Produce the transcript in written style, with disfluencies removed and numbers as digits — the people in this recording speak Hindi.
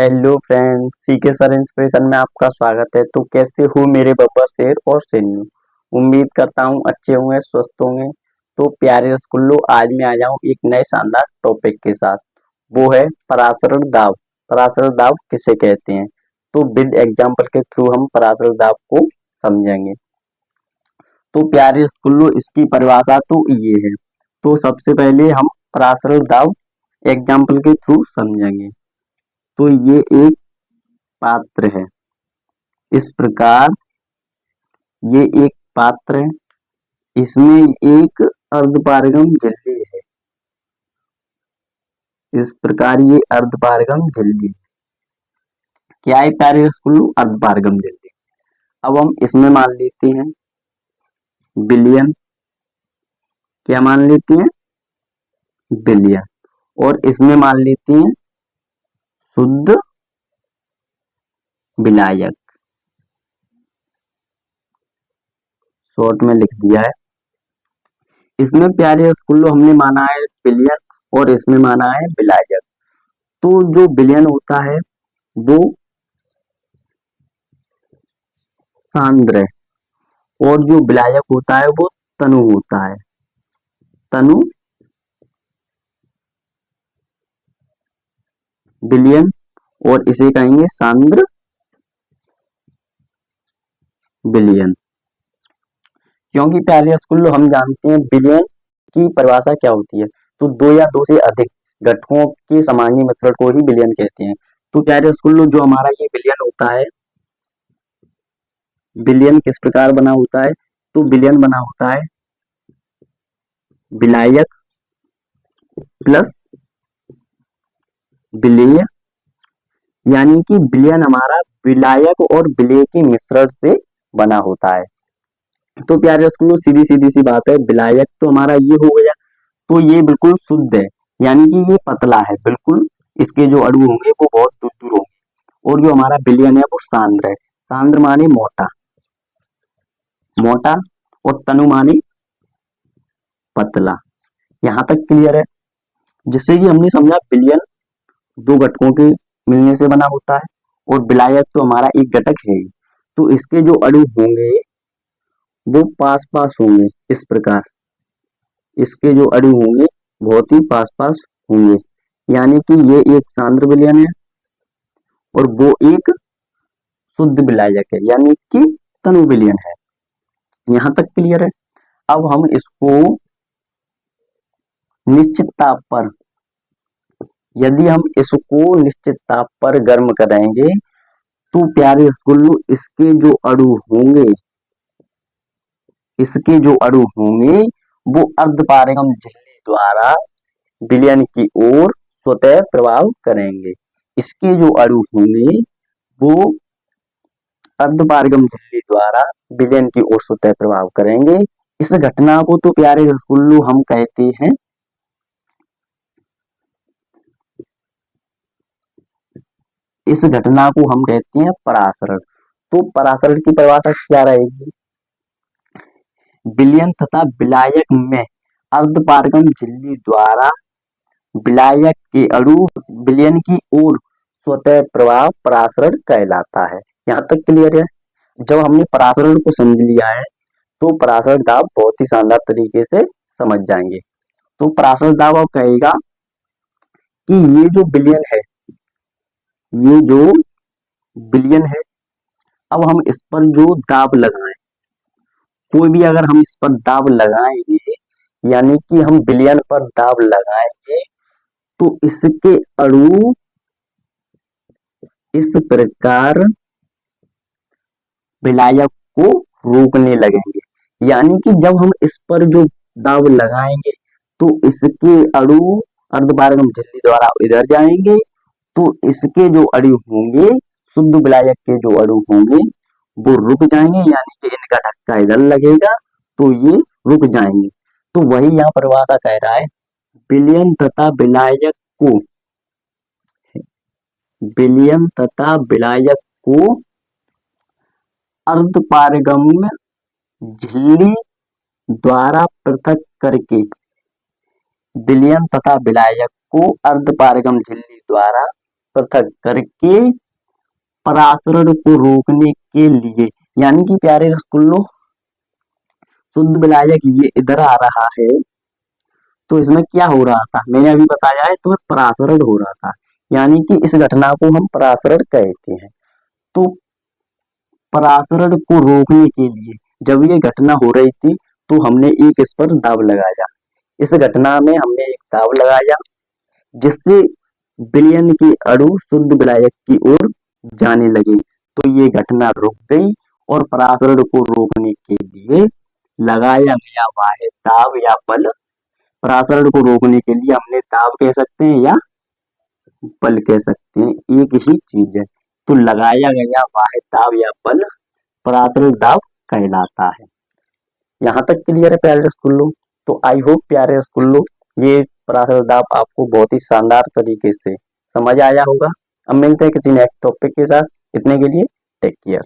Hello friends, CK sir inspiration में आपका स्वागत है। तो कैसे हो मेरे बब्बर शेर और शेरनी। उम्मीद करता हूँ अच्छे होंगे, स्वस्थ होंगे। तो प्यारे रसगुल्लो, आज मैं आ जाऊँ एक नए शानदार टॉपिक के साथ। वो है पराशर दाव। पराशर दाव किसे कहते हैं, तो विद एग्जाम्पल के थ्रू हम पराशर दाव को समझेंगे। तो प्यारे रसगुल्लो, इसकी परिभाषा तो ये है। तो सबसे पहले हम पराशर दाव एग्जाम्पल के थ्रू समझेंगे। तो ये एक पात्र है। इस प्रकार ये एक पात्र है, इसमें एक अर्धपारगम झिल्ली है। इस प्रकार ये अर्धपारगम झिल्ली क्या है प्यारे रसगुल्लो, अर्धपारगम झिल्ली। अब हम इसमें मान लेते हैं बिलियन। क्या मान लेते हैं? बिलियन। और इसमें मान लेते हैं शुद्ध विलायक। शॉर्ट में लिख दिया है। इसमें प्यारे रसगुल्लो हमने माना है बिलियन और इसमें माना है विलायक। तो जो बिलियन होता है वो सांद्र है और जो विलायक होता है वो तनु होता है। तनु विलयन और इसे कहेंगे सांद्र विलयन। क्योंकि प्यारे स्कूल हम जानते हैं विलयन की परिभाषा क्या होती है। तो दो या दो से अधिक घटकों के समांगी मिश्रण को ही विलयन कहते हैं। तो प्यारे स्कूल जो हमारा ये विलयन होता है, विलयन किस प्रकार बना होता है, तो विलयन बना होता है विलायक प्लस विलेय। यानी कि विलयन हमारा विलायक और विलेय के मिश्रण से बना होता है। तो प्यारे स्कूलों सीधी सीधी सी बात है, विलायक तो हमारा ये हो गया। तो ये बिल्कुल शुद्ध है, यानी कि ये पतला है बिल्कुल। इसके जो अणु होंगे वो बहुत दूर दूर होंगे। और जो हमारा विलयन है वो सांद्र है। सांद्र माने मोटा, मोटा। और तनु माने पतला। यहाँ तक क्लियर है। जिससे कि हमने समझा विलयन दो घटकों के मिलने से बना होता है और विलायक तो हमारा एक घटक है। तो इसके जो अणु होंगे वो पास पास होंगे। इस प्रकार इसके जो अणु होंगे बहुत ही पास पास होंगे। यानी कि ये एक सांद्र विलयन है और वो एक शुद्ध विलायक है, यानी कि तनु विलयन है। यहां तक क्लियर है। अब हम इसको निश्चित ताप पर, यदि हम इसको निश्चित ताप पर गर्म करेंगे तो प्यारे रसगुल्लो इसके जो अणु होंगे वो अर्धपारगम झिल्ली द्वारा विलयन की ओर स्वतः प्रभाव करेंगे। इसके जो अणु होंगे वो अर्धपारगम झिल्ली द्वारा विलयन की ओर स्वतः प्रभाव करेंगे। इस घटना को तो प्यारे रसगुल्लो हम कहते हैं परासरण। तो परासरण की परिभाषा क्या रहेगी? विलयन तथा विलायक में अर्धपारगम झिल्ली द्वारा विलायक के अणु विलयन की ओर स्वतः प्रभाव परासरण कहलाता है। यहाँ तक क्लियर है। जब हमने परासरण को समझ लिया है तो परासरण दाब बहुत ही शानदार तरीके से समझ जाएंगे। तो परासरण दाब अब कहेगा कि ये जो विलयन है, अब हम इस पर जो दाब लगाएं, कोई भी अगर हम इस पर दाब लगाएंगे, यानी कि हम विलयन पर दाब लगाएंगे तो इसके अणु इस प्रकार विलायक को रोकने लगेंगे। यानी कि जब हम इस पर जो दाब लगाएंगे तो इसके अणु अर्धपारगम झिल्ली द्वारा इधर जाएंगे। तो इसके जो अणु होंगे, शुद्ध विलायक के जो अणु होंगे वो रुक जाएंगे। यानी कि इनका धक्का इधर लगेगा तो ये रुक जाएंगे। तो वही यहाँ परिभाषा कह रहा है, विलयन तथा विलायक को अर्धपारगम झिल्ली द्वारा पृथक करके, विलयन तथा विलायक को अर्धपारगम झिल्ली द्वारा पृथक करके परासरण को रोकने के लिए, यानी कि प्यारे रसगुल्लों शुद्ध विलायक ये इधर आ रहा है, तो इसमें क्या हो रहा था मैंने अभी बताया है, तो परासरण हो रहा था, यानी कि इस घटना को हम परासरण कहते हैं। तो परासरण को रोकने के लिए जब ये घटना हो रही थी तो हमने एक इस पर दाब लगाया। इस घटना में हमने एक दाब लगाया जिससे विलयन के अणु शुद्ध विलायक की ओर जाने लगे, तो ये घटना रुक गई और परासरण को रोकने के लिए लगाया गया वाहे दाब या बल, परासरण को रोकने के लिए हमने दाब कह सकते हैं या बल कह सकते हैं, एक ही चीज है। तो लगाया गया वाहे दाब या बल परासरण दाब कहलाता है। यहाँ तक क्लियर है प्यारे स्कूलों? तो आई होप प्यारे स्कूलों ये परासरण दाब आपको बहुत ही शानदार तरीके से समझ आया होगा। अब मिलते हैं किसी नेक्स्ट टॉपिक के साथ, इतने के लिए टेक केयर।